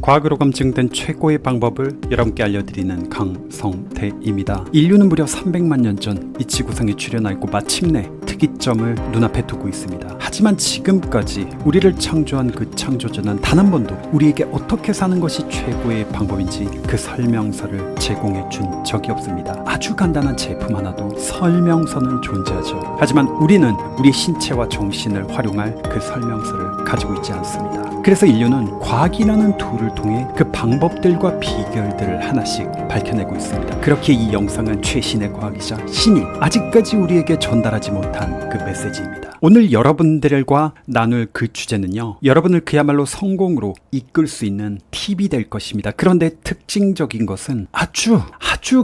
과학으로 검증된 최고의 방법을 여러분께 알려드리는 강성태입니다. 인류는 무려 300만 년 전 이 지구상에 출현하였고 마침내 특이점을 눈앞에 두고 있습니다. 하지만 지금까지 우리를 창조한 그 창조주는 단 한 번도 우리에게 어떻게 사는 것이 최고의 방법인지 그 설명서를 제공해 준 적이 없습니다. 아주 간단한 제품 하나도 설명서는 존재하죠. 하지만 우리는 우리 신체와 정신을 활용할 그 설명서를 가지고 있지 않습니다. 그래서 인류는 과학이라는 툴을 통해 그 방법들과 비결들을 하나씩 밝혀내고 있습니다. 그렇게 이 영상은 최신의 과학이자 신이 아직까지 우리에게 전달하지 못한 그 메시지입니다. 오늘 여러분들과 나눌 그 주제는요, 여러분을 그야말로 성공으로 이끌 수 있는 팁이 될 것입니다. 그런데 특징적인 것은 아주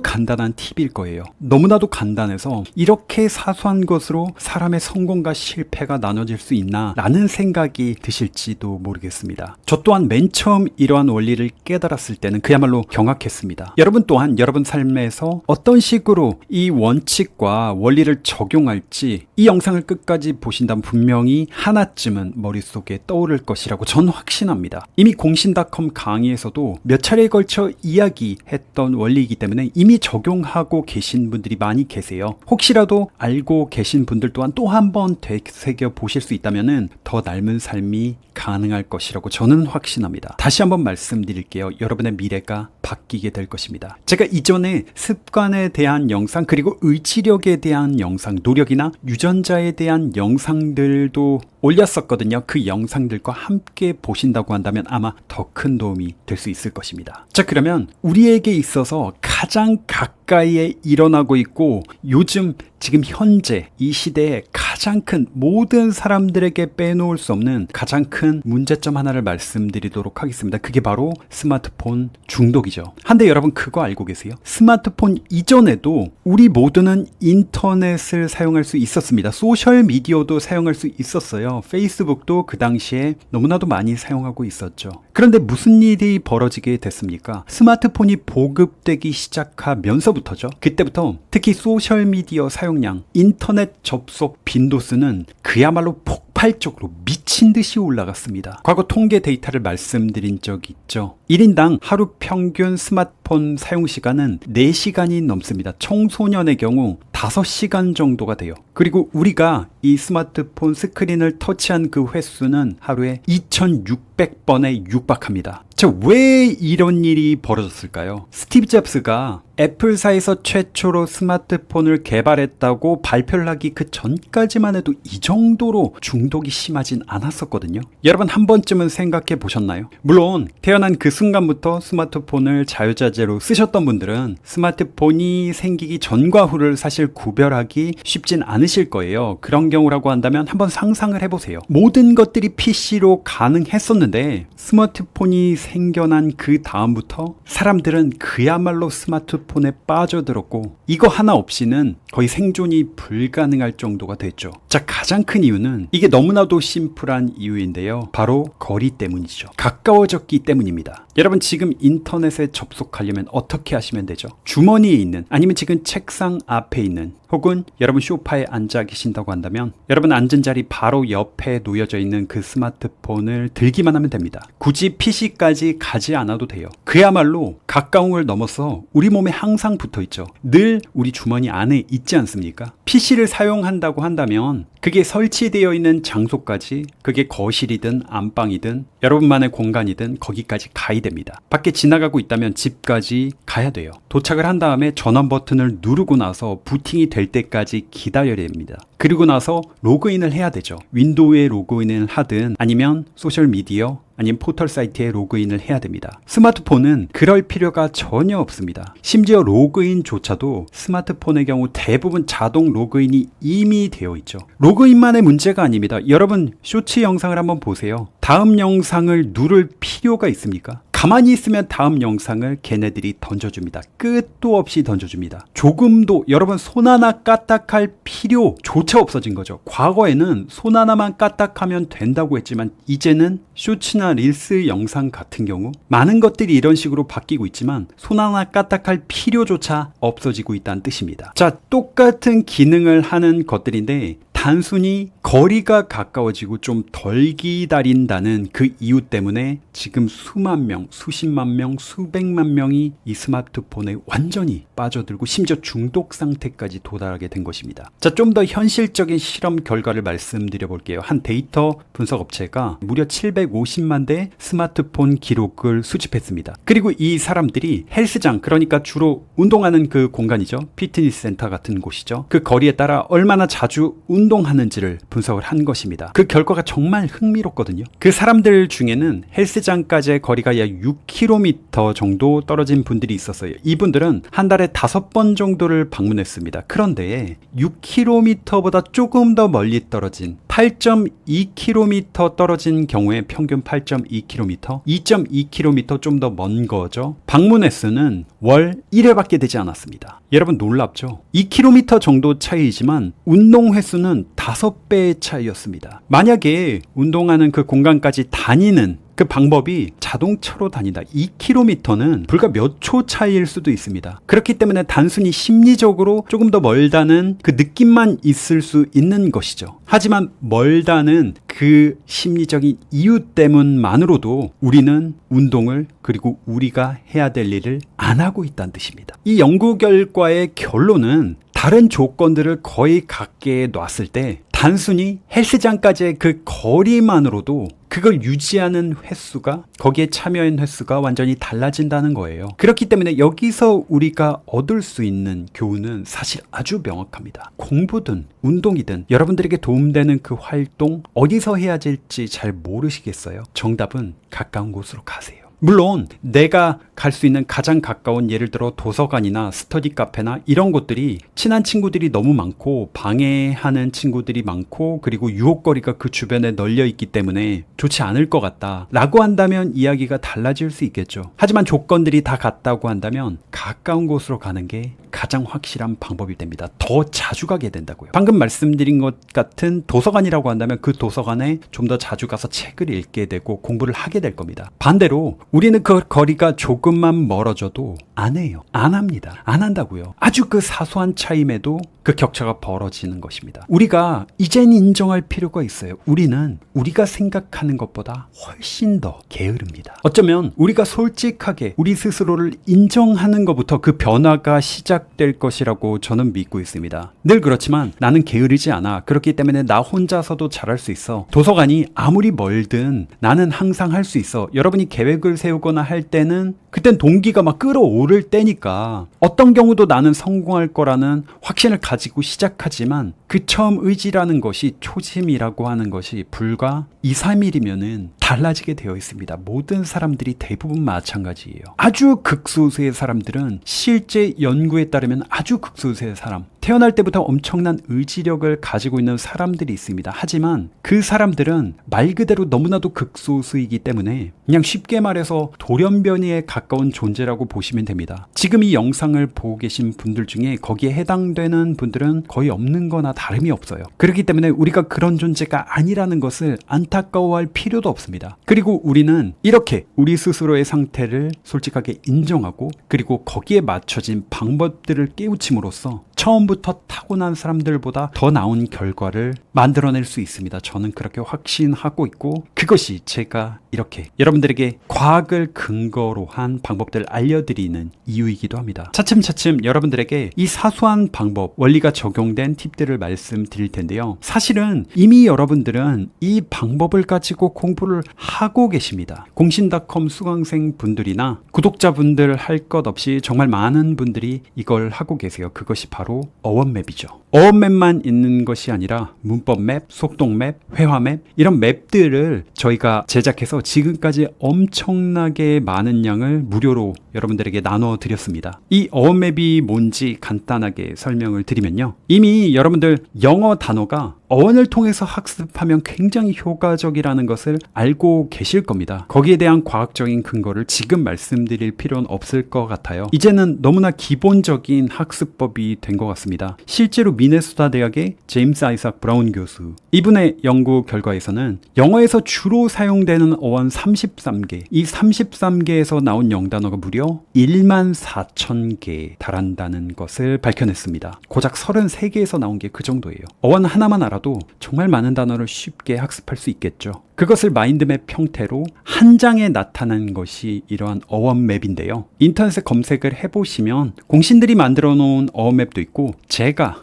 간단한 팁일 거예요. 너무나도 간단해서 이렇게 사소한 것으로 사람의 성공과 실패가 나눠질 수 있나 라는 생각이 드실지도 모르겠습니다. 저 또한 맨 처음 이러한 원리를 깨달았을 때는 그야말로 경악했습니다. 여러분 또한 여러분 삶에서 어떤 식으로 이 원칙과 원리를 적용할지 이 영상을 끝까지 보신다면 분명히 하나쯤은 머릿속에 떠오를 것이라고 전 확신합니다. 이미 공신닷컴 강의에서도 몇 차례에 걸쳐 이야기했던 원리이기 때문에 이미 적용하고 계신 분들이 많이 계세요. 혹시라도 알고 계신 분들 또한 또 한 번 되새겨 보실 수 있다면 더 넓은 삶이 가능할 것이라고 저는 확신합니다. 다시 한번 말씀드릴게요. 여러분의 미래가 바뀌게 될 것입니다. 제가 이전에 습관에 대한 영상 그리고 의지력에 대한 영상, 노력이나 유전자에 대한 영상들도 올렸었거든요. 그 영상들과 함께 보신다고 한다면 아마 더 큰 도움이 될 수 있을 것입니다. 자, 그러면 우리에게 있어서 가장 가까이에 일어나고 있고 요즘 지금 현재 이 시대에 가장 큰 모든 사람들에게 빼놓을 수 없는 가장 큰 문제점 하나를 말씀드리도록 하겠습니다. 그게 바로 스마트폰 중독이죠. 한데 여러분 그거 알고 계세요? 스마트폰 이전에도 우리 모두는 인터넷을 사용할 수 있었습니다. 소셜미디어도 사용할 수 있었어요. 페이스북도 그 당시에 너무나도 많이 사용하고 있었죠. 그런데 무슨 일이 벌어지게 됐습니까? 스마트폰이 보급되기 시작하면서부터죠. 그때부터 특히 소셜미디어 사용량, 인터넷 접속 빈도수는 그야말로 폭발적으로 미친 듯이 올라갔습니다. 과거 통계 데이터를 말씀드린 적이 있죠. 1인당 하루 평균 스마트폰 사용 시간은 4시간이 넘습니다. 청소년의 경우 5시간 정도가 돼요. 그리고 우리가 이 스마트폰 스크린을 터치한 그 횟수는 하루에 2600번에 육박합니다. 왜 이런 일이 벌어졌을까요? 스티브 잡스가 애플사에서 최초로 스마트폰을 개발했다고 발표를 하기 그 전까지만 해도 이 정도로 중독이 심하진 않았었거든요. 여러분 한 번쯤은 생각해 보셨나요? 물론 태어난 그 순간부터 스마트폰을 자유자재로 쓰셨던 분들은 스마트폰이 생기기 전과 후를 사실 구별하기 쉽진 않으실 거예요. 그런 경우라고 한다면 한번 상상을 해보세요. 모든 것들이 PC로 가능했었는데 스마트폰이 생겨난 그 다음부터 사람들은 그야말로 스마트폰에 빠져들었고 이거 하나 없이는 거의 생존이 불가능할 정도가 됐죠. 자, 가장 큰 이유는 이게 너무나도 심플한 이유인데요. 바로 거리 때문이죠. 가까워졌기 때문입니다. 여러분 지금 인터넷에 접속하려면 어떻게 하시면 되죠? 주머니에 있는 아니면 지금 책상 앞에 있는 혹은 여러분 소파에 앉아 계신다고 한다면 여러분 앉은 자리 바로 옆에 놓여져 있는 그 스마트폰을 들기만 하면 됩니다. 굳이 PC까지 가지 않아도 돼요. 그야말로 가까운 걸 넘어서 우리 몸에 항상 붙어 있죠. 늘 우리 주머니 안에 있지 않습니까? PC를 사용한다고 한다면 그게 설치되어 있는 장소까지 그게 거실이든 안방이든 여러분만의 공간이든 거기까지 가야 됩니다. 밖에 지나가고 있다면 집까지 가야 돼요. 도착을 한 다음에 전원 버튼을 누르고 나서 부팅이 될 때까지 기다려야 됩니다. 그리고 나서 로그인을 해야 되죠. 윈도우에 로그인을 하든 아니면 소셜미디어 아니면 포털 사이트에 로그인을 해야 됩니다. 스마트폰은 그럴 필요가 전혀 없습니다. 심지어 로그인조차도 스마트폰의 경우 대부분 자동 로그인이 이미 되어 있죠. 로그인만의 문제가 아닙니다. 여러분 쇼츠 영상을 한번 보세요. 다음 영상을 누를 필요가 있습니까? 가만히 있으면 다음 영상을 걔네들이 던져줍니다. 끝도 없이 던져줍니다. 조금도 여러분 손 하나 까딱할 필요조차 없어진 거죠. 과거에는 손 하나만 까딱하면 된다고 했지만 이제는 쇼츠나 릴스 영상 같은 경우 많은 것들이 이런 식으로 바뀌고 있지만 손 하나 까딱할 필요조차 없어지고 있다는 뜻입니다. 자, 똑같은 기능을 하는 것들인데 단순히 거리가 가까워지고 좀 덜 기다린다는 그 이유 때문에 지금 수만 명, 수십만 명, 수백만 명이 이 스마트폰에 완전히 빠져들고 심지어 중독 상태까지 도달하게 된 것입니다. 자, 좀 더 현실적인 실험 결과를 말씀드려 볼게요. 한 데이터 분석 업체가 무려 750만 대 스마트폰 기록을 수집했습니다. 그리고 이 사람들이 헬스장, 그러니까 주로 운동하는 그 공간이죠. 피트니스 센터 같은 곳이죠. 그 거리에 따라 얼마나 자주 운동하는지를 분석을 한 것입니다. 그 결과가 정말 흥미롭거든요. 그 사람들 중에는 헬스장까지의 거리가 약 6km 정도 떨어진 분들이 있었어요. 이분들은 한 달에 5번 정도를 방문했습니다. 그런데 6km보다 조금 더 멀리 떨어진 8.2km 떨어진 경우에 평균 8.2km, 2.2km 좀 더 먼 거죠. 방문 횟수는 월 1회밖에 되지 않았습니다. 여러분 놀랍죠? 2km 정도 차이지만 운동 횟수는 5배의 차이였습니다. 만약에 운동하는 그 공간까지 다니는 그 방법이 자동차로 다니다 2km는 불과 몇 초 차이일 수도 있습니다. 그렇기 때문에 단순히 심리적으로 조금 더 멀다는 그 느낌만 있을 수 있는 것이죠. 하지만 멀다는 그 심리적인 이유 때문만으로도 우리는 운동을, 그리고 우리가 해야 될 일을 안 하고 있다는 뜻입니다. 이 연구 결과의 결론은 다른 조건들을 거의 같게 놨을 때 단순히 헬스장까지의 그 거리만으로도 그걸 유지하는 횟수가, 거기에 참여한 횟수가 완전히 달라진다는 거예요. 그렇기 때문에 여기서 우리가 얻을 수 있는 교훈은 사실 아주 명확합니다. 공부든 운동이든 여러분들에게 도움되는 그 활동 어디서 해야 될지 잘 모르시겠어요? 정답은 가까운 곳으로 가세요. 물론 내가 갈 수 있는 가장 가까운, 예를 들어 도서관이나 스터디 카페나 이런 곳들이 친한 친구들이 너무 많고 방해하는 친구들이 많고 그리고 유혹거리가 그 주변에 널려 있기 때문에 좋지 않을 것 같다 라고 한다면 이야기가 달라질 수 있겠죠. 하지만 조건들이 다 같다고 한다면 가까운 곳으로 가는 게 가장 확실한 방법이 됩니다. 더 자주 가게 된다고요. 방금 말씀드린 것 같은 도서관이라고 한다면 그 도서관에 좀 더 자주 가서 책을 읽게 되고 공부를 하게 될 겁니다. 반대로 우리는 그 거리가 조금만 멀어져도 안 해요. 안 합니다. 안 한다고요. 아주 그 사소한 차이임에도 그 격차가 벌어지는 것입니다. 우리가 이젠 인정할 필요가 있어요. 우리는 우리가 생각하는 것보다 훨씬 더 게으릅니다. 어쩌면 우리가 솔직하게 우리 스스로를 인정하는 것부터 그 변화가 시작될 것이라고 저는 믿고 있습니다. 늘 그렇지만 나는 게으르지 않아. 그렇기 때문에 나 혼자서도 잘할 수 있어. 도서관이 아무리 멀든 나는 항상 할 수 있어. 여러분이 계획을 세우거나 할 때는 그땐 동기가 막 끌어오를 때니까 어떤 경우도 나는 성공할 거라는 확신을 가지고 시작하지만 그 처음 의지라는 것이, 초심이라고 하는 것이 불과 2, 3일이면은 달라지게 되어 있습니다. 모든 사람들이 대부분 마찬가지예요. 아주 극소수의 사람들은 실제 연구에 따르면 아주 극소수의 사람, 태어날 때부터 엄청난 의지력을 가지고 있는 사람들이 있습니다. 하지만 그 사람들은 말 그대로 너무나도 극소수이기 때문에 그냥 쉽게 말해서 돌연변이에 가까운 존재라고 보시면 됩니다. 지금 이 영상을 보고 계신 분들 중에 거기에 해당되는 분들은 거의 없는 거나 다름이 없어요. 그렇기 때문에 우리가 그런 존재가 아니라는 것을 안타까워할 필요도 없습니다. 그리고 우리는 이렇게 우리 스스로의 상태를 솔직하게 인정하고 그리고 거기에 맞춰진 방법들을 깨우침으로써 처음부터 타고난 사람들보다 더 나은 결과를 만들어낼 수 있습니다. 저는 그렇게 확신하고 있고 그것이 제가 이렇게 여러분들에게 과학을 근거로 한 방법들을 알려드리는 이유이기도 합니다. 차츰차츰 여러분들에게 이 사소한 방법, 원리가 적용된 팁들을 말씀드릴 텐데요. 사실은 이미 여러분들은 이 방법을 가지고 공부를 하고 계십니다. 공신닷컴 수강생 분들이나 구독자분들 할 것 없이 정말 많은 분들이 이걸 하고 계세요. 그것이 바로 어원맵이죠. 어원맵만 있는 것이 아니라 문법맵, 속독맵, 회화맵 이런 맵들을 저희가 제작해서 지금까지 엄청나게 많은 양을 무료로 여러분들에게 나눠 드렸습니다. 이 어원맵이 뭔지 간단하게 설명을 드리면요. 이미 여러분들 영어 단어가 어원을 통해서 학습하면 굉장히 효과적이라는 것을 알고 계실 겁니다. 거기에 대한 과학적인 근거를 지금 말씀드릴 필요는 없을 것 같아요. 이제는 너무나 기본적인 학습법이 된 것 같습니다. 실제로 미네소타 대학의 제임스 아이삭 브라운 교수. 이분의 연구 결과에서는 영어에서 주로 사용되는 어원 33개, 이 33개에서 나온 영단어가 무려 14,000개에 달한다는 것을 밝혀냈습니다. 고작 33개에서 나온 게 그 정도예요. 어원 하나만 알아도 정말 많은 단어를 쉽게 학습할 수 있겠죠. 그것을 마인드맵 형태로 한 장에 나타난 것이 이러한 어원맵인데요. 인터넷에 검색을 해보시면 공신들이 만들어 놓은 어원맵도 있고 저희가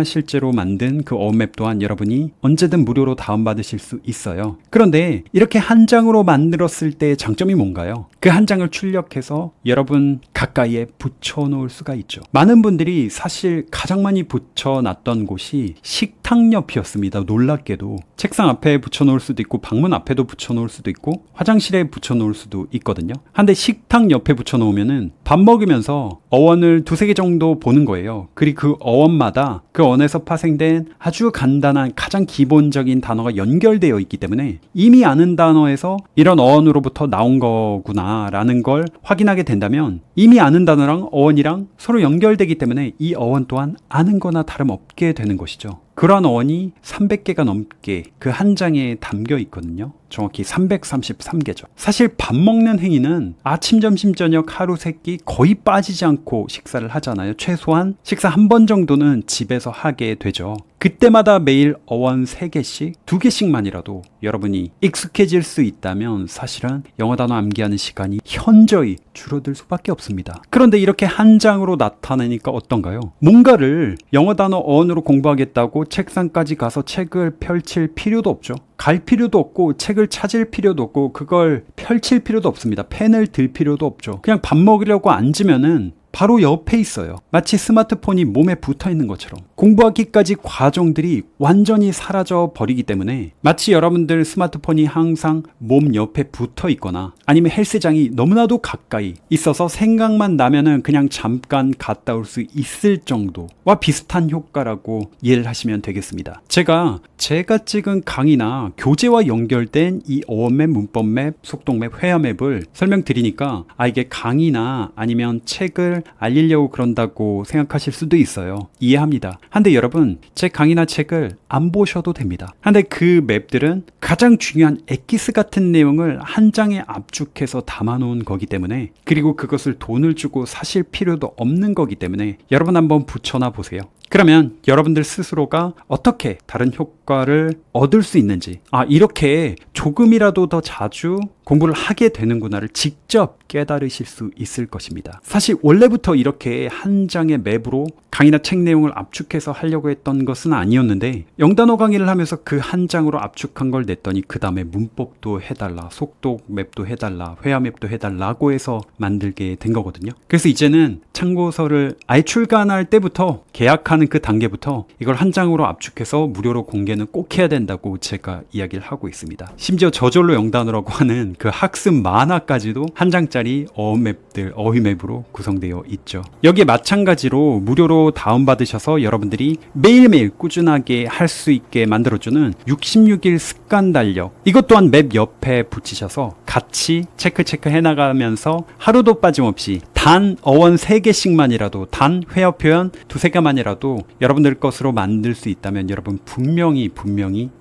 실제로 만든 그 어원맵 또한 여러분이 언제든 무료로 다운받으실 수 있어요. 그런데 이렇게 한 장으로 만들었을 때의 장점이 뭔가요? 그 한 장을 출력해서 여러분 가까이에 붙여놓을 수가 있죠. 많은 분들이 사실 가장 많이 붙여놨던 곳이 식탁 옆이었습니다. 놀랍게도 책상 앞에 붙여놓을 수도 있고 방문 앞에도 붙여놓을 수도 있고 화장실에 붙여놓을 수도 있거든요. 한데 식탁 옆에 붙여놓으면은 밥 먹으면서 어원을 2-3개 정도 보는 거예요. 그리고 그 어원마다 그 어원에서 파생된 아주 간단한 가장 기본적인 단어가 연결되어 있기 때문에 이미 아는 단어에서 이런 어원으로부터 나온 거구나 라는 걸 확인하게 된다면 이미 아는 단어랑 어원이랑 서로 연결되기 때문에 이 어원 또한 아는 거나 다름없게 되는 것이죠. 그러한 어원이 300개가 넘게 그 한 장에 담겨 있거든요. 정확히 333개죠. 사실 밥 먹는 행위는 아침, 점심, 저녁 하루 3끼 거의 빠지지 않고 식사를 하잖아요. 최소한 식사 한 번 정도는 집에서 하게 되죠. 그때마다 매일 어원 3개씩, 2개씩만이라도 여러분이 익숙해질 수 있다면 사실은 영어 단어 암기하는 시간이 현저히 줄어들 수밖에 없습니다. 그런데 이렇게 한 장으로 나타나니까 어떤가요? 뭔가를 영어 단어 어원으로 공부하겠다고 책상까지 가서 책을 펼칠 필요도 없죠. 갈 필요도 없고 책을 찾을 필요도 없고 그걸 펼칠 필요도 없습니다. 펜을 들 필요도 없죠. 그냥 밥 먹으려고 앉으면은 바로 옆에 있어요. 마치 스마트폰이 몸에 붙어 있는 것처럼 공부하기까지 과정들이 완전히 사라져 버리기 때문에 마치 여러분들 스마트폰이 항상 몸 옆에 붙어 있거나 아니면 헬스장이 너무나도 가까이 있어서 생각만 나면은 그냥 잠깐 갔다 올 수 있을 정도와 비슷한 효과라고 이해를 하시면 되겠습니다. 제가 찍은 강의나 교재와 연결된 이 어원맵, 문법맵, 속독맵, 회화맵을 설명드리니까 이게 강의나 아니면 책을 알리려고 그런다고 생각하실 수도 있어요. 이해합니다. 한데 여러분, 제 강의나 책을 안 보셔도 됩니다. 한데 그 맵들은 가장 중요한 엑기스 같은 내용을 한 장에 압축해서 담아놓은 거기 때문에, 그리고 그것을 돈을 주고 사실 필요도 없는 거기 때문에 여러분 한번 붙여놔 보세요. 그러면 여러분들 스스로가 어떻게 다른 효과를 얻을 수 있는지, 이렇게 조금이라도 더 자주 공부를 하게 되는구나를 직접 깨달으실 수 있을 것입니다. 사실 원래부터 이렇게 한 장의 맵으로 강의나 책 내용을 압축해서 하려고 했던 것은 아니었는데, 영단어 강의를 하면서 그 한 장으로 압축한 걸 냈더니 그 다음에 문법도 해달라, 속독 맵도 해달라, 회화 맵도 해달라고 해서 만들게 된 거거든요. 그래서 이제는 참고서를 아예 출간할 때부터, 계약하는 그 단계부터 이걸 한 장으로 압축해서 무료로 공개는 꼭 해야 된다고 제가 이야기를 하고 있습니다. 심지어 저절로 영단어라고 하는 그 학습 만화까지도 한 장짜리 어맵들, 어휘맵으로 구성되어 있죠. 여기에 마찬가지로 무료로 다운받으셔서 여러분들이 매일매일 꾸준하게 할 수 있게 만들어주는 66일 습관 달력, 이것 또한 맵 옆에 붙이셔서 같이 체크 해나가면서 하루도 빠짐없이 단 어원 3개씩만이라도, 단 회화 표현 2-3개만이라도 여러분들 것으로 만들 수 있다면 여러분 분명히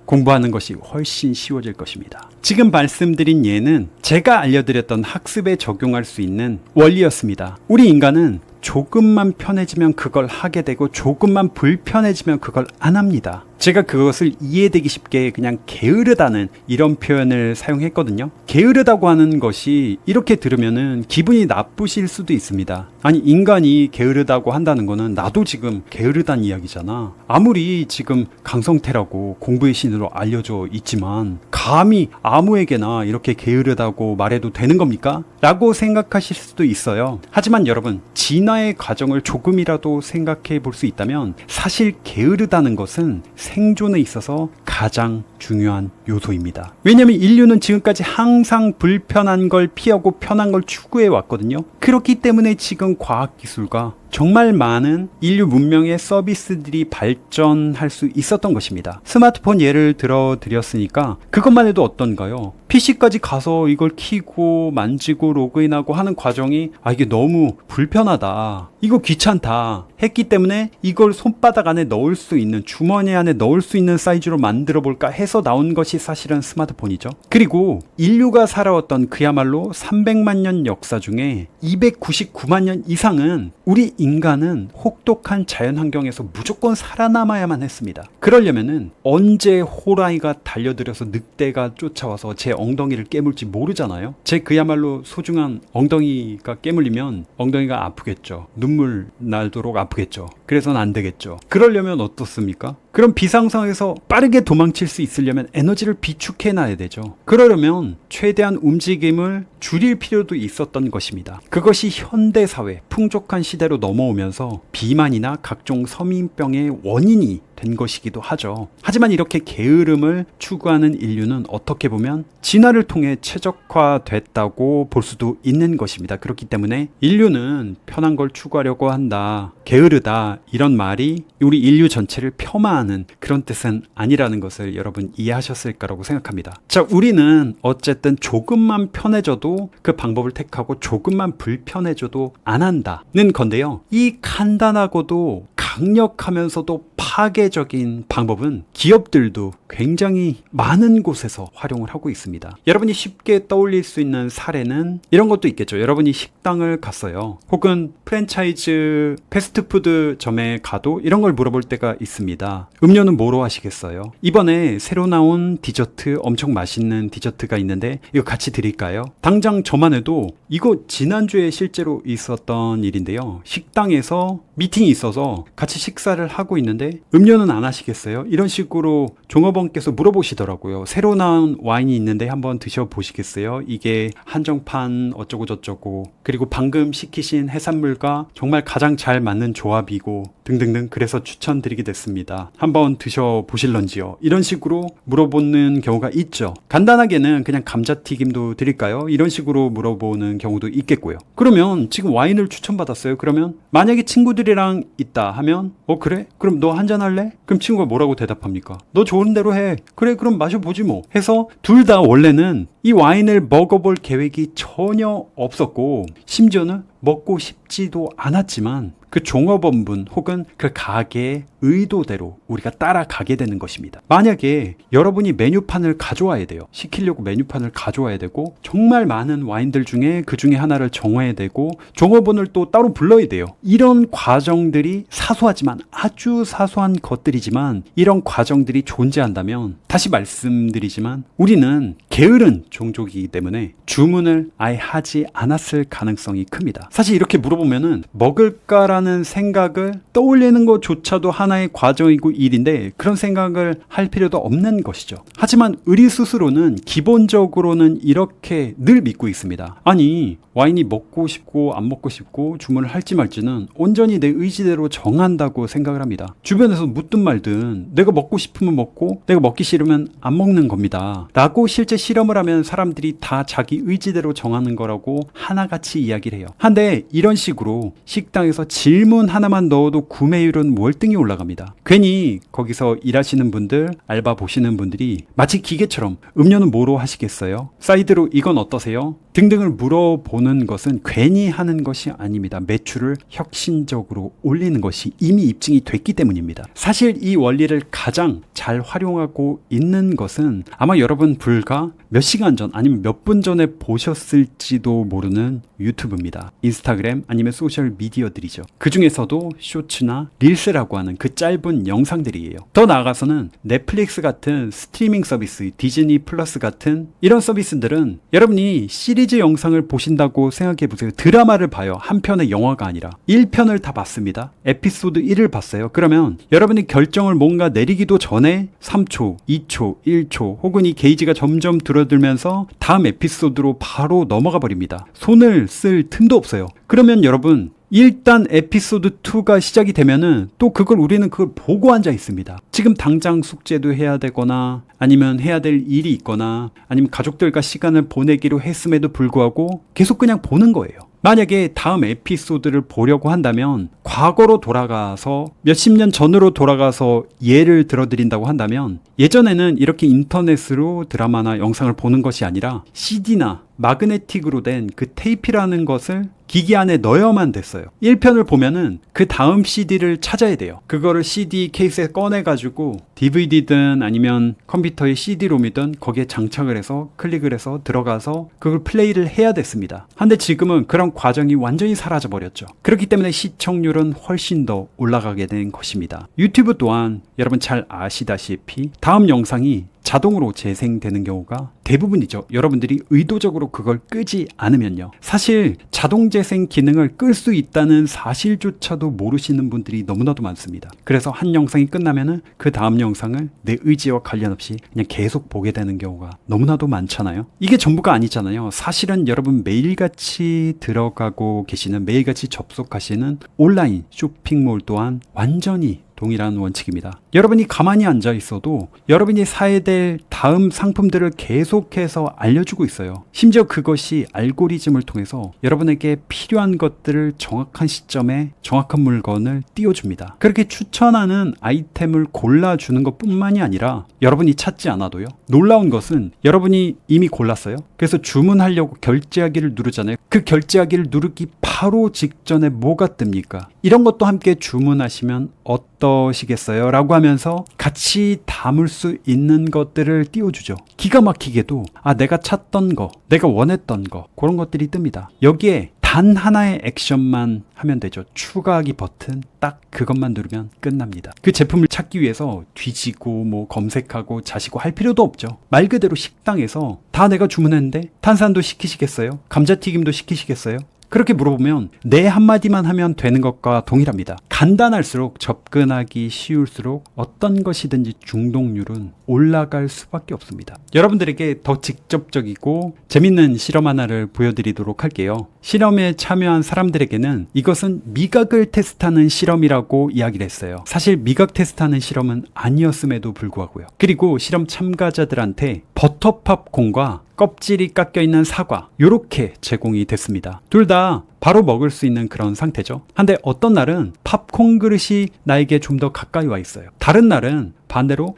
공부하는 것이 훨씬 쉬워질 것입니다. 지금 말씀드린 예는 제가 알려드렸던 학습에 적용할 수 있는 원리였습니다. 우리 인간은 조금만 편해지면 그걸 하게 되고 조금만 불편해지면 그걸 안 합니다. 제가 그것을 이해되기 쉽게 그냥 게으르다는 이런 표현을 사용했거든요. 게으르다고 하는 것이 이렇게 들으면은 기분이 나쁘실 수도 있습니다. 아니, 인간이 게으르다고 한다는 거는 나도 지금 게으르다는 이야기잖아. 아무리 지금 강성태라고 공부의 신으로 알려져 있지만 감히 아무에게나 이렇게 게으르다고 말해도 되는 겁니까? 라고 생각하실 수도 있어요. 하지만 여러분, 진화의 과정을 조금이라도 생각해 볼 수 있다면 사실 게으르다는 것은 생존에 있어서 가장 중요한 요소입니다. 왜냐하면 인류는 지금까지 항상 불편한 걸 피하고 편한 걸 추구해 왔거든요. 그렇기 때문에 지금 과학기술과 정말 많은 인류 문명의 서비스들이 발전할 수 있었던 것입니다. 스마트폰 예를 들어 드렸으니까 그것만 해도 어떤가요? PC까지 가서 이걸 키고 만지고 로그인하고 하는 과정이 이게 너무 불편하다, 이거 귀찮다 했기 때문에 이걸 손바닥 안에 넣을 수 있는, 주머니 안에 넣을 수 있는 사이즈로 만들어 볼까 해서 나온 것이 사실은 스마트폰이죠. 그리고 인류가 살아왔던 그야말로 300만 년 역사 중에 299만 년 이상은 우리 인간은 혹독한 자연환경에서 무조건 살아남아야만 했습니다. 그러려면은 언제 호랑이가 달려들어서 늑대가 쫓아와서 제 엉덩이를 깨물지 모르잖아요. 제 그야말로 소중한 엉덩이가 깨물리면 엉덩이가 아프겠죠. 눈물 날도록 아프겠죠. 그래서는 안 되겠죠. 그러려면 어떻습니까? 그럼 비상상에서 빠르게 도망칠 수 있으려면 에너지를 비축해 놔야 되죠. 그러려면 최대한 움직임을 줄일 필요도 있었던 것입니다. 그것이 현대사회, 풍족한 시대로 넘어오면서 비만이나 각종 서민병의 원인이 된 것이기도 하죠. 하지만 이렇게 게으름을 추구하는 인류는 어떻게 보면 진화를 통해 최적화됐다고 볼 수도 있는 것입니다. 그렇기 때문에 인류는 편한 걸 추구하려고 한다, 게으르다, 이런 말이 우리 인류 전체를 폄하하는 그런 뜻은 아니라는 것을 여러분 이해하셨을 거라고 생각합니다. 자, 우리는 어쨌든 조금만 편해져도 그 방법을 택하고 조금만 불편해져도 안 한다는 건데요. 이 간단하고도 강력하면서도 파괴적인 방법은 기업들도 굉장히 많은 곳에서 활용을 하고 있습니다. 여러분이 쉽게 떠올릴 수 있는 사례는 이런 것도 있겠죠. 여러분이 식당을 갔어요. 혹은 프랜차이즈 패스트푸드점에 가도 이런 걸 물어볼 때가 있습니다. 음료는 뭐로 하시겠어요? 이번에 새로 나온 디저트, 엄청 맛있는 디저트가 있는데 이거 같이 드릴까요? 당장 저만 해도 이거 지난주에 실제로 있었던 일인데요. 식당에서 미팅이 있어서 같이 식사를 하고 있는데 음료는 안 하시겠어요? 이런 식으로 종업원께서 물어보시더라고요. 새로 나온 와인이 있는데 한번 드셔보시겠어요? 이게 한정판 어쩌고 저쩌고, 그리고 방금 시키신 해산물과 정말 가장 잘 맞는 조합이고 등등등, 그래서 추천드리게 됐습니다. 한번 드셔보실런지요? 이런 식으로 물어보는 경우가 있죠. 간단하게는 그냥 감자튀김도 드릴까요? 이런 식으로 물어보는 경우도 있겠고요. 그러면 지금 와인을 추천받았어요. 그러면 만약에 친구들이랑 있다 하면 그래? 그럼 너 한잔 할래? 그럼 친구가 뭐라고 대답합니까? 너 좋은 대로 해. 그래, 그럼 마셔보지 뭐 해서 둘 다 원래는 이 와인을 먹어볼 계획이 전혀 없었고 심지어는 먹고 싶지도 않았지만 그 종업원분 혹은 그 가게의 의도대로 우리가 따라가게 되는 것입니다. 만약에 여러분이 메뉴판을 가져와야 돼요. 시키려고 메뉴판을 가져와야 되고 정말 많은 와인들 중에 그 중에 하나를 정해야 되고 종업원을 또 따로 불러야 돼요. 이런 과정들이 사소하지만, 아주 사소한 것들이지만 이런 과정들이 존재한다면, 다시 말씀드리지만 우리는 게으른 종족이기 때문에 주문을 아예 하지 않았을 가능성이 큽니다. 사실 이렇게 물어보면은 먹을까라는 생각을 떠올리는 것조차도 하나의 과정이고 일인데 그런 생각을 할 필요도 없는 것이죠. 하지만 우리 스스로는 기본적으로는 이렇게 늘 믿고 있습니다. 아니, 와인이 먹고 싶고 안 먹고 싶고 주문을 할지 말지는 온전히 내 의지대로 정한다고 생각을 합니다. 주변에서 묻든 말든 내가 먹고 싶으면 먹고 내가 먹기 싫으면 안 먹는 겁니다 라고 실제 실험을 하면 사람들이 다 자기 의지대로 정하는 거라고 하나같이 이야기를 해요. 한데 이런 식으로 식당에서 질문 하나만 넣어도 구매율은 월등히 올라갑니다. 괜히 거기서 일하시는 분들, 알바 보시는 분들이 마치 기계처럼 음료는 뭐로 하시겠어요? 사이드로 이건 어떠세요? 등등을 물어보는 것은 괜히 하는 것이 아닙니다. 매출을 혁신적으로 올리는 것이 이미 입증이 됐기 때문입니다. 사실 이 원리를 가장 잘 활용하고 있는 것은 아마 여러분 불과 몇 시간 전 아니면 몇 분 전에 보셨을지도 모르는 유튜브입니다. 인스타그램 아니면 소셜 미디어들이죠. 그 중에서도 쇼츠나 릴스라고 하는 그 짧은 영상들이에요. 더 나아가서는 넷플릭스 같은 스트리밍 서비스, 디즈니 플러스 같은 이런 서비스들은 여러분이 시리즈 영상을 보신다고 생각해 보세요. 드라마를 봐요. 한 편의 영화가 아니라 1편을 다 봤습니다. 에피소드 1을 봤어요. 그러면 여러분이 결정을 뭔가 내리기도 전에 3초, 2초, 1초 혹은 이 게이지가 점점 줄어들면서 다음 에피소드로 바로 넘어가 버립니다. 손을 쓸 틈도 없어요. 그러면 여러분 일단 에피소드 2가 시작이 되면은 또 우리는 그걸 보고 앉아 있습니다. 지금 당장 숙제도 해야 되거나 아니면 해야 될 일이 있거나 아니면 가족들과 시간을 보내기로 했음에도 불구하고 계속 그냥 보는 거예요. 만약에 다음 에피소드를 보려고 한다면 과거로 돌아가서 몇십 년 전으로 돌아가서 예를 들어드린다고 한다면 예전에는 이렇게 인터넷으로 드라마나 영상을 보는 것이 아니라 CD나 마그네틱으로 된 그 테이프라는 것을 기기 안에 넣어야만 됐어요. 1편을 보면은 그 다음 CD를 찾아야 돼요. 그거를 CD 케이스에 꺼내가지고 DVD든 아니면 컴퓨터의 CD-롬이든 거기에 장착을 해서 클릭을 해서 들어가서 그걸 플레이를 해야 됐습니다. 한데 지금은 그런 과정이 완전히 사라져 버렸죠. 그렇기 때문에 시청률은 훨씬 더 올라가게 된 것입니다. 유튜브 또한 여러분 잘 아시다시피 다음 영상이 자동으로 재생되는 경우가 대부분이죠. 여러분들이 의도적으로 그걸 끄지 않으면요. 사실 자동 재생 기능을 끌 수 있다는 사실조차도 모르시는 분들이 너무나도 많습니다. 그래서 한 영상이 끝나면은 그 다음 영상을 내 의지와 관련 없이 그냥 계속 보게 되는 경우가 너무나도 많잖아요. 이게 전부가 아니잖아요. 사실은 여러분 매일같이 들어가고 계시는, 매일같이 접속하시는 온라인 쇼핑몰 또한 완전히 동일한 원칙입니다. 여러분이 가만히 앉아 있어도 여러분이 사야 될 다음 상품들을 계속해서 알려주고 있어요. 심지어 그것이 알고리즘을 통해서 여러분에게 필요한 것들을 정확한 시점에 정확한 물건을 띄워줍니다. 그렇게 추천하는 아이템을 골라주는 것 뿐만이 아니라 여러분이 찾지 않아도요. 놀라운 것은 여러분이 이미 골랐어요. 그래서 주문하려고 결제하기를 누르잖아요. 그 결제하기를 누르기 바로 직전에 뭐가 뜹니까? 이런 것도 함께 주문하시면 어떠시겠어요? 라고 하면서 같이 담을 수 있는 것들을 띄워주죠. 기가 막히게도 내가 찾던 거, 내가 원했던 거, 그런 것들이 뜹니다. 여기에 단 하나의 액션만 하면 되죠. 추가하기 버튼 딱 그것만 누르면 끝납니다. 그 제품을 찾기 위해서 뒤지고 뭐 검색하고 자시고 할 필요도 없죠. 말 그대로 식당에서 다 내가 주문했는데 탄산도 시키시겠어요? 감자튀김도 시키시겠어요? 그렇게 물어보면 네 한마디만 하면 되는 것과 동일합니다. 간단할수록 접근하기 쉬울수록 어떤 것이든지 중독률은 올라갈 수밖에 없습니다. 여러분들에게 더 직접적이고 재밌는 실험 하나를 보여드리도록 할게요. 실험에 참여한 사람들에게는 이것은 미각을 테스트하는 실험이라고 이야기를 했어요. 사실 미각 테스트하는 실험은 아니었음에도 불구하고요. 그리고 실험 참가자들한테 버터팝콘과 껍질이 깎여있는 사과 요렇게 제공이 됐습니다. 둘 다 바로 먹을 수 있는 그런 상태죠. 한데 어떤 날은 팝콘 그릇이 나에게 좀 더 가까이 와 있어요. 다른 날은 반대로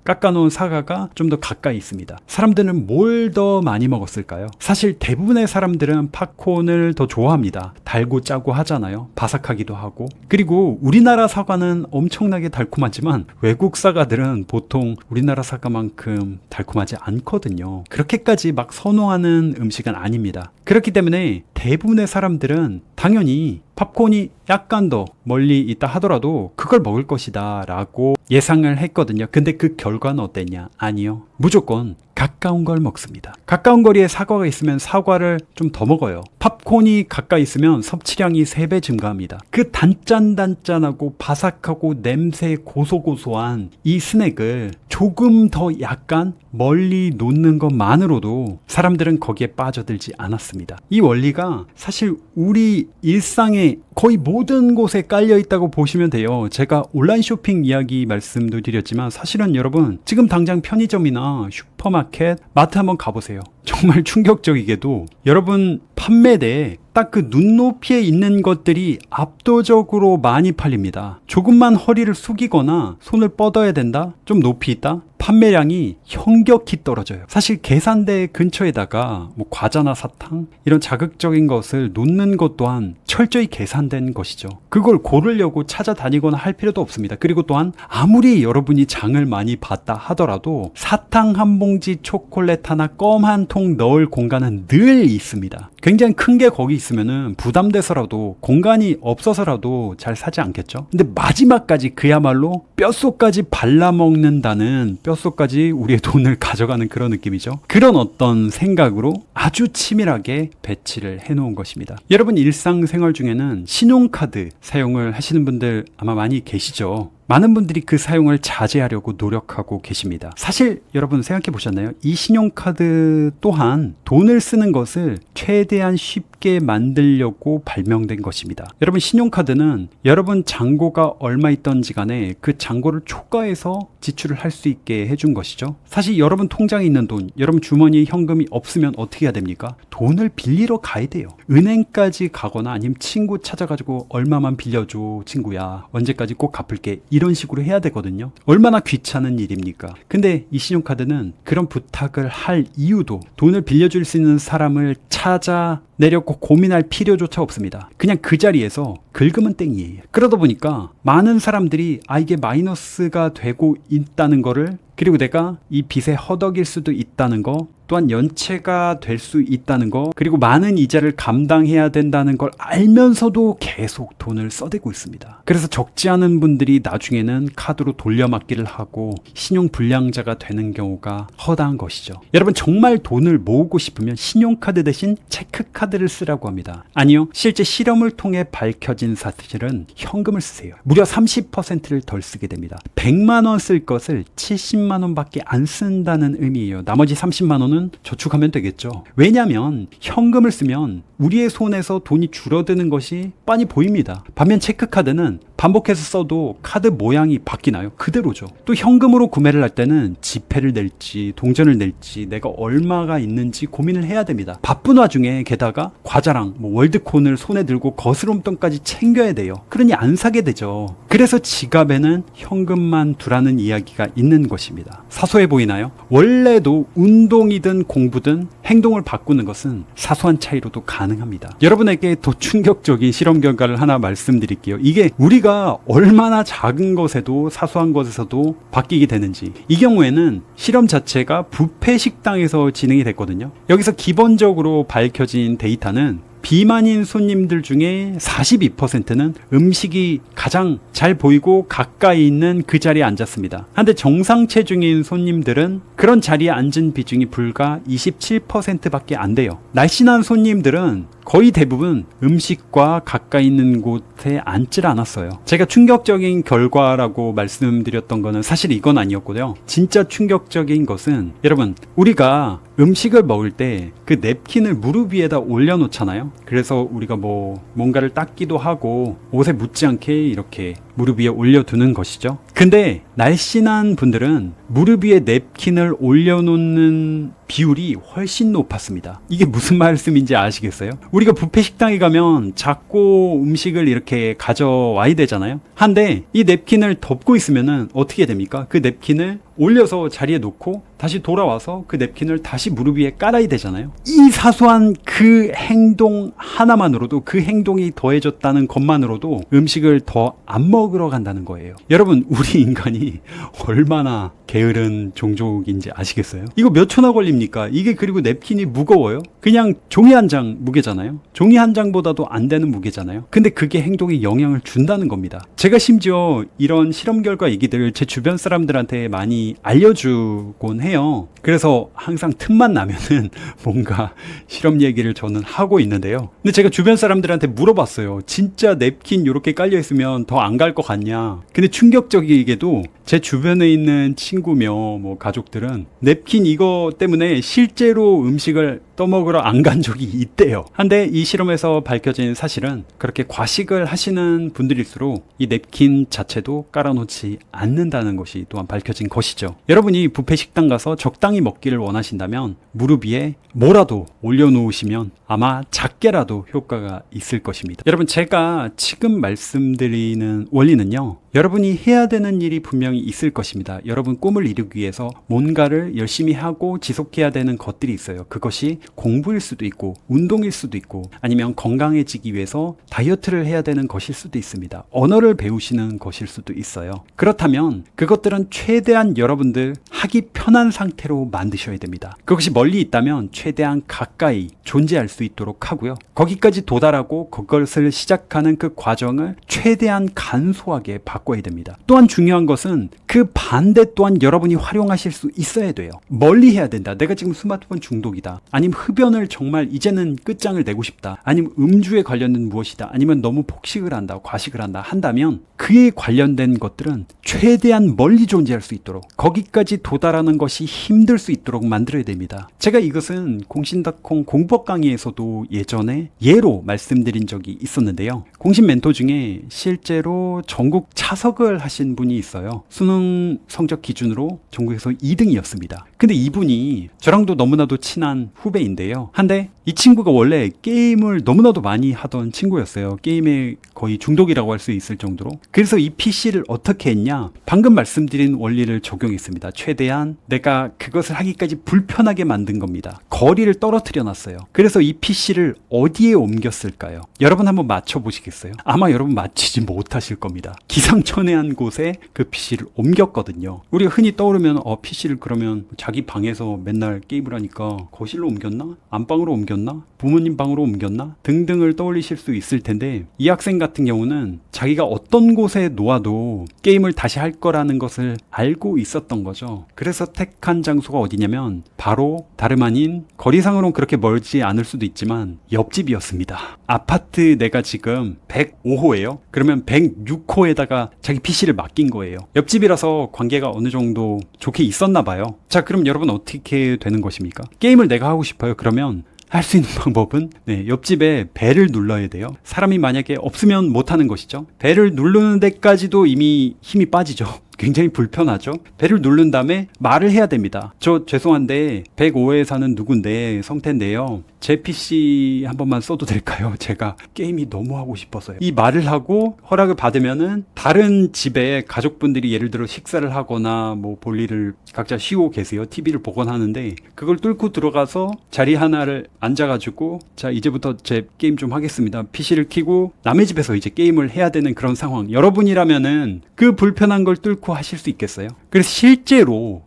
깎아놓은 사과가 좀 더 가까이 있습니다. 사람들은 뭘 더 많이 먹었을까요? 사실 대부분의 사람들은 팝콘을 더 좋아합니다. 달고 짜고 하잖아요. 바삭하기도 하고. 그리고 우리나라 사과는 엄청나게 달콤하지만 외국 사과들은 보통 우리나라 사과만큼 달콤하지 않거든요. 그렇게까지 막 선호하는 음식은 아닙니다. 그렇기 때문에 대부분의 사람들은 당연히 팝콘이 약간 더 멀리 있다 하더라도 그걸 먹을 것이다 라고 예상을 했거든요. 근데 그 결과는 어땠냐? 아니요. 무조건 가까운 걸 먹습니다. 가까운 거리에 사과가 있으면 사과를 좀 더 먹어요. 팝콘이 가까이 있으면 섭취량이 3배 증가합니다. 그 단짠단짠하고 바삭하고 냄새 고소고소한 이 스낵을 조금 더 약간 멀리 놓는 것만으로도 사람들은 거기에 빠져들지 않았습니다. 이 원리가 사실 우리 일상의 거의 모든 곳에 깔려 있다고 보시면 돼요. 제가 온라인 쇼핑 이야기 말씀도 드렸지만 사실은 여러분 지금 당장 편의점이나 슈퍼마켓, 마트 한번 가보세요. 정말 충격적이게도 여러분 판매대에 딱 그 눈높이에 있는 것들이 압도적으로 많이 팔립니다. 조금만 허리를 숙이거나 손을 뻗어야 된다? 좀 높이 있다? 판매량이 현격히 떨어져요. 사실 계산대 근처에다가 뭐 과자나 사탕 이런 자극적인 것을 놓는 것 또한 철저히 계산된 것이죠. 그걸 고르려고 찾아다니거나 할 필요도 없습니다. 그리고 또한 아무리 여러분이 장을 많이 봤다 하더라도 사탕 한 봉지, 초콜릿 하나, 껌 한 통 넣을 공간은 늘 있습니다. 굉장히 큰 게 거기 있으면은 부담돼서라도 공간이 없어서라도 잘 사지 않겠죠. 근데 마지막까지 그야말로 뼛속까지 발라먹는다는, 뼛속까지 우리의 돈을 가져가는 그런 느낌이죠. 그런 어떤 생각으로 아주 치밀하게 배치를 해놓은 것입니다. 여러분 일상생활 중에는 신용카드 사용을 하시는 분들 아마 많이 계시죠. 많은 분들이 그 사용을 자제하려고 노력하고 계십니다. 사실 여러분 생각해 보셨나요? 이 신용카드 또한 돈을 쓰는 것을 최대한 쉽게 쉽게 만들려고 발명된 것입니다. 여러분, 신용카드는 여러분 잔고가 얼마 있던지 간에 그 잔고를 초과해서 지출을 할 수 있게 해준 것이죠. 사실 여러분 통장에 있는 돈, 여러분 주머니에 현금이 없으면 어떻게 해야 됩니까? 돈을 빌리러 가야 돼요. 은행까지 가거나 아니면 친구 찾아가지고 얼마만 빌려줘 친구야, 언제까지 꼭 갚을게, 이런 식으로 해야 되거든요. 얼마나 귀찮은 일입니까? 근데 이 신용카드는 그런 부탁을 할 이유도, 돈을 빌려줄 수 있는 사람을 찾아내려고 고민할 필요조차 없습니다. 그냥 그 자리에서 긁으면 땡이에요. 그러다 보니까 많은 사람들이 이게 마이너스가 되고 있다는 거를, 그리고 내가 이 빚에 허덕일 수도 있다는 거, 또한 연체가 될 수 있다는 거, 그리고 많은 이자를 감당해야 된다는 걸 알면서도 계속 돈을 써대고 있습니다. 그래서 적지 않은 분들이 나중에는 카드로 돌려막기를 하고 신용불량자가 되는 경우가 허다한 것이죠. 여러분, 정말 돈을 모으고 싶으면 신용카드 대신 체크카드를 쓰라고 합니다. 아니요, 실제 실험을 통해 밝혀진 사실은 현금을 쓰세요. 무려 30%를 덜 쓰게 됩니다. 100만 원 쓸 것을 70만 원밖에 안 쓴다는 의미예요. 나머지 30만 원은 저축하면 되겠죠. 왜냐하면 현금을 쓰면 우리의 손에서 돈이 줄어드는 것이 빤히 보입니다. 반면 체크카드는 반복해서 써도 카드 모양이 바뀌나요? 그대로죠. 또 현금으로 구매를 할 때는 지폐를 낼지 동전을 낼지 내가 얼마가 있는지 고민을 해야 됩니다. 바쁜 와중에 게다가 과자랑 월드콘을 손에 들고 거스름돈까지 챙겨야 돼요. 그러니 안 사게 되죠. 그래서 지갑에는 현금만 두라는 이야기가 있는 것입니다. 사소해 보이나요? 원래도 운동이든 공부든 행동을 바꾸는 것은 사소한 차이로도 가능합니다. 여러분에게 더 충격적인 실험 결과를 하나 말씀드릴게요. 이게 우리가 얼마나 작은 것에도 사소한 것에서도 바뀌게 되는지. 이 경우에는 실험 자체가 뷔페 식당에서 진행이 됐거든요. 여기서 기본적으로 밝혀진 데이터는 비만인 손님들 중에 42%는 음식이 가장 잘 보이고 가까이 있는 그 자리에 앉았습니다. 한데 정상 체중인 손님들은 그런 자리에 앉은 비중이 불과 27%밖에 안 돼요. 날씬한 손님들은 거의 대부분 음식과 가까이 있는 곳에 앉질 않았어요. 제가 충격적인 결과라고 말씀드렸던 거는 사실 이건 아니었고요. 진짜 충격적인 것은, 여러분, 우리가 음식을 먹을 때 그 냅킨을 무릎 위에다 올려놓잖아요. 그래서 우리가 뭔가를 닦기도 하고 옷에 묻지 않게 이렇게 무릎 위에 올려두는 것이죠. 근데 날씬한 분들은 무릎 위에 냅킨을 올려놓는 비율이 훨씬 높았습니다. 이게 무슨 말씀인지 아시겠어요? 우리가 뷔페 식당에 가면 작고 음식을 이렇게 가져와야 되잖아요. 한데 이 냅킨을 덮고 있으면은 어떻게 됩니까? 그 냅킨을 올려서 자리에 놓고 다시 돌아와서 그 냅킨을 다시 무릎 위에 깔아야 되잖아요. 이 사소한 그 행동 하나만으로도, 그 행동이 더해졌다는 것만으로도 음식을 더 안 먹으러 간다는 거예요. 여러분, 우리 인간이 얼마나 게으른 종족인지 아시겠어요? 이거 몇 초나 걸립니까? 이게, 그리고 냅킨이 무거워요? 그냥 종이 한 장 무게잖아요. 종이 한 장보다도 안 되는 무게잖아요. 근데 그게 행동에 영향을 준다는 겁니다. 제가 심지어 이런 실험 결과 얘기들을 제 주변 사람들한테 많이 알려주곤 해요. 그래서 항상 틈만 나면은 뭔가 실험 얘기를 저는 하고 있는데요. 근데 제가 주변 사람들한테 물어봤어요. 진짜 냅킨 이렇게 깔려 있으면 더 안 갈 것 같냐? 근데 충격적이게도 제 주변에 있는 친구며 가족들은 냅킨 이거 때문에 실제로 음식을 떠먹으러 안 간 적이 있대요. 한데 이 실험에서 밝혀진 사실은 그렇게 과식을 하시는 분들일수록 이 냅킨 자체도 깔아놓지 않는다는 것이 또한 밝혀진 것이죠. 여러분이 뷔페 식당 가서 적당히 먹기를 원하신다면 무릎 위에 뭐라도 올려놓으시면 아마 작게라도 효과가 있을 것입니다. 여러분, 제가 지금 말씀드리는 원리는요, 여러분이 해야 되는 일이 분명히 있을 것입니다. 여러분 꿈을 이루기 위해서 뭔가를 열심히 하고 지속해야 되는 것들이 있어요. 그것이 공부일 수도 있고 운동일 수도 있고 아니면 건강해지기 위해서 다이어트를 해야 되는 것일 수도 있습니다. 언어를 배우시는 것일 수도 있어요. 그렇다면 그것들은 최대한 여러분들 하기 편한 상태로 만드셔야 됩니다. 그것이 멀리 있다면 최대한 가까이 존재할 수 있도록 하고요. 거기까지 도달하고 그것을 시작하는 그 과정을 최대한 간소하게 바꾸는 바꿔야 됩니다. 또한 중요한 것은 그 반대 또한 여러분이 활용하실 수 있어야 돼요. 멀리 해야 된다. 내가 지금 스마트폰 중독이다. 아니면 흡연을 정말 이제는 끝장을 내고 싶다. 아니면 음주에 관련된 무엇이다. 아니면 너무 폭식을 한다. 과식을 한다. 한다면 그에 관련된 것들은 최대한 멀리 존재할 수 있도록 거기까지 도달하는 것이 힘들 수 있도록 만들어야 됩니다. 제가 이것은 공신닷컴 공법 강의에서도 예전에 예로 말씀드린 적이 있었는데요. 공신 멘토 중에 실제로 전국 차석을 하신 분이 있어요. 수능 성적 기준으로 전국에서 2등이었습니다. 근데 이분이 저랑도 너무나도 친한 후배인데요. 한데 이 친구가 원래 게임을 너무나도 많이 하던 친구였어요. 게임에 거의 중독이라고 할 수 있을 정도로. 그래서 이 PC를 어떻게 했냐? 방금 말씀드린 원리를 적용했습니다. 최대한 내가 그것을 하기까지 불편하게 만든 겁니다. 거리를 떨어뜨려 놨어요. 그래서 이 PC를 어디에 옮겼을까요? 여러분 한번 맞춰보시겠어요? 아마 여러분 맞히지 못하실 겁니다. 기상천외한 곳에 그 PC를 옮겼거든요. 우리가 흔히 떠오르면 PC를 그러면 자기 방에서 맨날 게임을 하니까 거실로 옮겼나? 안방으로 옮겼나? 부모님 방으로 옮겼나? 등등을 떠올리실 수 있을 텐데 이 학생 같은 경우는 자기가 어떤 곳에 놓아도 게임을 다시 할 거라는 것을 알고 있었던 거죠. 그래서 택한 장소가 어디냐면 바로 다름 아닌 거리상으로는 그렇게 멀지 않을 수도 있지만 옆집이었습니다. 아파트 내가 지금 105호예요. 그러면 106호에다가 자기 PC를 맡긴 거예요. 옆집이라서 관계가 어느 정도 좋게 있었나 봐요. 자, 그럼 여러분 어떻게 되는 것입니까? 게임을 내가 하고 싶어요. 그러면 할 수 있는 방법은 옆집에 벨을 눌러야 돼요. 사람이 만약에 없으면 못하는 것이죠. 벨을 누르는 데까지도 이미 힘이 빠지죠. 굉장히 불편하죠. 벨을 누른 다음에 말을 해야 됩니다. 저 죄송한데 105에 사는 누군데 성태인데요. 제 PC 한 번만 써도 될까요? 제가 게임이 너무 하고 싶어서요. 이 말을 하고 허락을 받으면은 다른 집에 가족분들이 예를 들어 식사를 하거나 뭐 볼일을 각자 쉬고 계세요. TV를 보곤 하는데 그걸 뚫고 들어가서 자리 하나를 앉아가지고 자 이제부터 제 게임 좀 하겠습니다. PC를 켜고 남의 집에서 이제 게임을 해야 되는 그런 상황. 여러분이라면은 그 불편한 걸 뚫고 하실 수 있겠어요? 그래서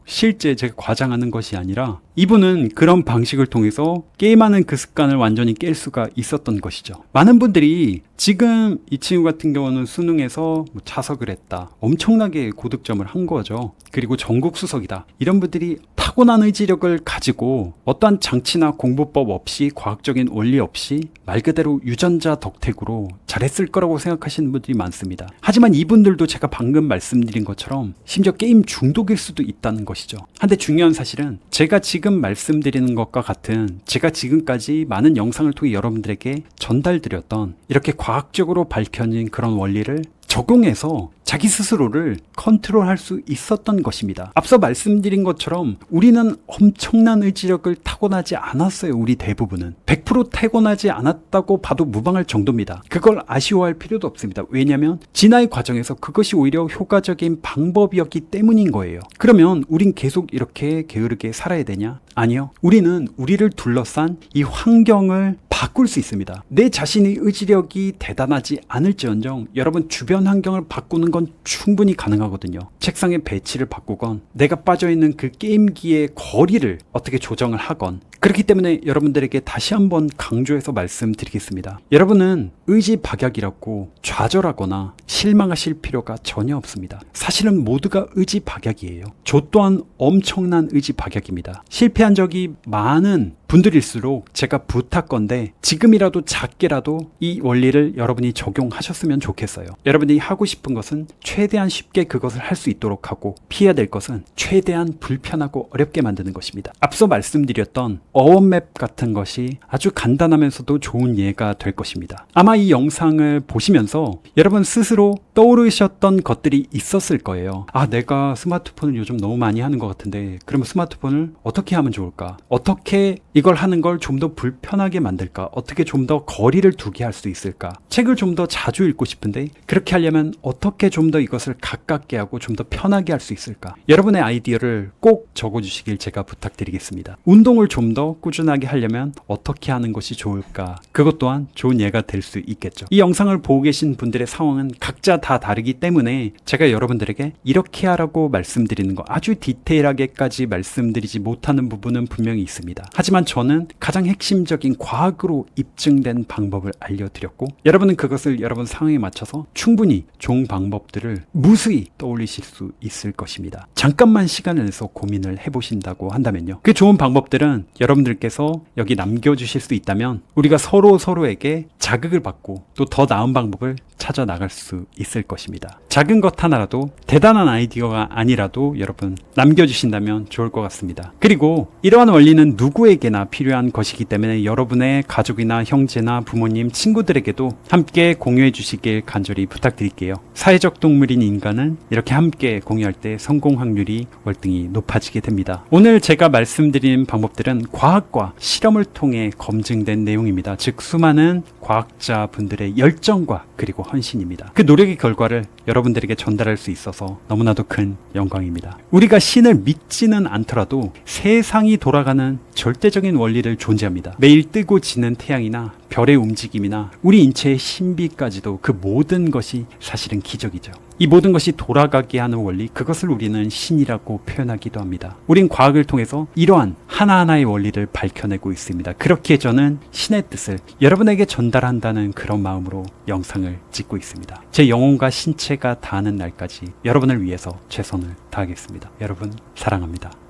실제 제가 과장하는 것이 아니라 이분은 그런 방식을 통해서 게임하는 그 습관을 완전히 깰 수가 있었던 것이죠. 많은 분들이 지금 이 친구 같은 경우는 수능에서 차석을 했다. 엄청나게 고득점을 한 거죠. 그리고 전국 수석이다. 이런 분들이 타고난 의지력을 가지고 어떠한 장치나 공부법 없이 과학적인 원리 없이 말 그대로 유전자 덕택으로 잘했을 거라고 생각하시는 분들이 많습니다. 하지만 이분들도 제가 방금 말씀드린 것처럼 심지어 게임 중독일 수도 있다는 것이죠. 한데 중요한 사실은 제가 지금 말씀드리는 것과 같은 제가 지금까지 많은 영상을 통해 여러분들에게 전달드렸던 이렇게 과학적으로 밝혀진 그런 원리를 적용해서 자기 스스로를 컨트롤할 수 있었던 것입니다. 앞서 말씀드린 것처럼 우리는 엄청난 의지력을 타고나지 않았어요. 우리 대부분은 100% 타고나지 않았다고 봐도 무방할 정도입니다. 그걸 아쉬워할 필요도 없습니다. 왜냐하면 진화의 과정에서 그것이 오히려 효과적인 방법이었기 때문인 거예요. 그러면 우린 계속 이렇게 게으르게 살아야 되냐? 아니요. 우리는 우리를 둘러싼 이 환경을 바꿀 수 있습니다. 내 자신의 의지력이 대단하지 않을지언정 여러분 주변 환경을 바꾸는 건 충분히 가능하거든요. 책상의 배치를 바꾸건 내가 빠져있는 그 게임기의 거리를 어떻게 조정을 하건 그렇기 때문에 여러분들에게 다시 한번 강조해서 말씀드리겠습니다. 여러분은 의지 박약이라고 좌절하거나 실망하실 필요가 전혀 없습니다. 사실은 모두가 의지 박약이에요. 저 또한 엄청난 의지 박약입니다. 실패한 적이 많은 분들일수록 제가 부탁건데 지금이라도 작게라도 이 원리를 여러분이 적용하셨으면 좋겠어요. 여러분이 하고 싶은 것은 최대한 쉽게 그것을 할 수 있도록 하고 피해야 될 것은 최대한 불편하고 어렵게 만드는 것입니다. 앞서 말씀드렸던 어원맵 같은 것이 아주 간단하면서도 좋은 예가 될 것입니다. 아마 이 영상을 보시면서 여러분 스스로 떠오르셨던 것들이 있었을 거예요. 아, 내가 스마트폰을 요즘 너무 많이 하는 것 같은데 그러면 스마트폰을 어떻게 하면 좋을까? 어떻게 이걸 하는 걸 좀 더 불편하게 만들까? 어떻게 좀 더 거리를 두게 할 수 있을까? 책을 좀 더 자주 읽고 싶은데 그렇게 하려면 어떻게 좀 더 이것을 가깝게 하고 좀 더 편하게 할 수 있을까? 여러분의 아이디어를 꼭 적어주시길 제가 부탁드리겠습니다. 운동을 좀 더 꾸준하게 하려면 어떻게 하는 것이 좋을까? 그것 또한 좋은 예가 될 수 있겠죠. 이 영상을 보고 계신 분들의 상황은 각자 다 다르기 때문에 제가 여러분들에게 이렇게 하라고 말씀드리는 거 아주 디테일하게까지 말씀드리지 못하는 부분은 분명히 있습니다. 하지만 저는 가장 핵심적인 과학으로 과학으로 입증된 방법을 알려드렸고, 여러분은 그것을 여러분 상황에 맞춰서 충분히 좋은 방법들을 무수히 떠올리실 수 있을 것입니다. 잠깐만 시간을 내서 고민을 해보신다고 한다면요, 그 좋은 방법들은 여러분들께서 여기 남겨주실 수 있다면 우리가 서로에게 자극을 받고 또 더 나은 방법을 찾아 나갈 수 있을 것입니다. 작은 것 하나라도, 대단한 아이디어가 아니라도 여러분 남겨주신다면 좋을 것 같습니다. 그리고 이러한 원리는 누구에게나 필요한 것이기 때문에 여러분의 가족이나 형제나 부모님, 친구들에게도 함께 공유해 주시길 간절히 부탁드릴게요. 사회적 동물인 인간은 이렇게 함께 공유할 때 성공 확률이 월등히 높아지게 됩니다. 오늘 제가 말씀드린 방법들은 과학과 실험을 통해 검증된 내용입니다. 즉 수많은 과학자분들의 열정과 그리고 헌신입니다. 그 노력의 결과를 여러분들에게 전달할 수 있어서 너무나도 큰 영광입니다. 우리가 신을 믿지는 않더라도 세상이 돌아가는 절대적인 원리를 존재합니다. 매일 뜨고 지는 태양이나 별의 움직임이나 우리 인체의 신비까지도, 그 모든 것이 사실은 기적이죠. 이 모든 것이 돌아가게 하는 원리, 그것을 우리는 신이라고 표현하기도 합니다. 우린 과학을 통해서 이러한 하나하나의 원리를 밝혀내고 있습니다. 그렇게 저는 신의 뜻을 여러분에게 전달한다는 그런 마음으로 영상을 찍고 있습니다. 제 영혼과 신체가 다하는 날까지 여러분을 위해서 최선을 다하겠습니다. 여러분 사랑합니다.